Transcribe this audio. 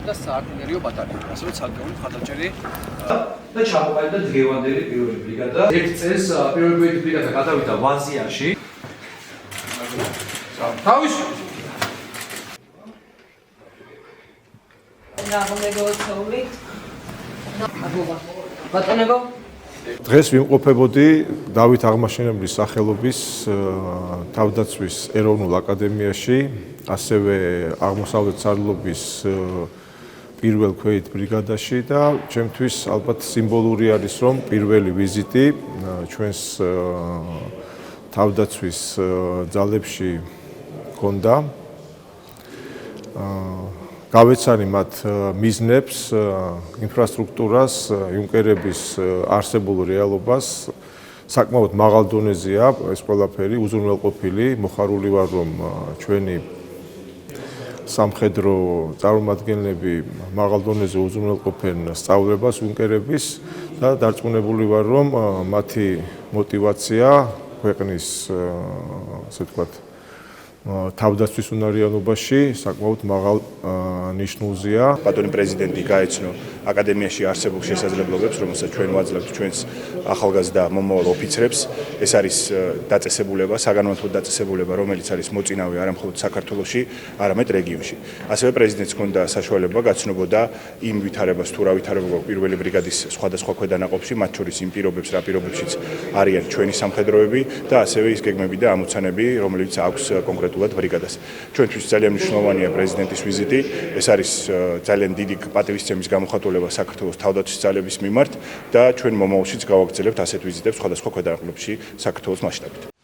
და საარტილერიო ბატალიონი, ასევე ცალკეული მხარდამჭერი და ჩამოყალიბდა დღევანდელი პირველი ბრიგადა. ერთ წელს პირველი ბრიგადა გადავიდა ვაზიაში. თავის ბატონებო დღეს ვიმყოფებოდი დავით აღმაშენებლის სახელობის თავდაცვის ეროვნულ აკადემიაში, ასევე აღმოსავლეთ სარდლობის პირველ ქვეით ბრიგადაში და ჩემთვის ალბათ სიმბოლური არის, რომ პირველი ვიზიტი ჩვენს თავდაცვის ძალებში ჰქონდა. გავეცანი მათ მიზნებს, ინფრასტრუქტურას, იუნკერების არსებულ რეალობას. საკმაოდ მაღალ დონეზეა ეს ყველაფერი, უზრუნველყოფილი, მოხარული ვარ, რომ ჩვენი სამხედრო წარმომადგენლები მაღალ დონეზე უზრუნველყოფენ სწავლებას იუნკერების და დარწმუნებული ვარ, რომ მათი мотиваცია ქვეყნის, ასე ვთქვათ, თავდაცვის უნარიანობაში საკმაოდ მაღალ ნიშნულზეა. ბატონი პრეზიდენტი გაეცნო აკადემიაში არსებულ შესაძლებლობებს, რომელსაც ჩვენ ვაძლევთ ჩვენს ახალგაზრდა მომავალ ოფიცრებს. ეს არის დაწესებულება, საგანმანათლებლო დაწესებულება, რომელიც არის მოწინავე არა მხოლოდ საქართველოში, არამედ რეგიონში. ასევე პრეზიდენტს ჰქონდა საშუალება გაცნობოდა იმ ვითარებას თუ რა ვითარება გვაქვს პირველი ბრიგადის სხვადასხვა ქვედანაყოფში, მათ შორის იმ პირობებს, რა პირობებშიც არიან ჩვენი სამხედროები და ასევე ის გეგმები და ამოცანები, რომლებიც აქვს კონკრეტულად ბრიგადას. ჩვენთვის ძალიან მნიშვნელოვანია პრეზიდენტის ვიზიტი. ეს არის ძალიან დიდი პატივისცემის გამოხატულება საქართველოს თავდაცვის ძალების მიმართ და ჩვენ მომავალშიც გავაგრძელებთ ასეთ ვიზიტებს სხვადასხვა ქვედანაყოფებში საქართველოს მასშტაბით.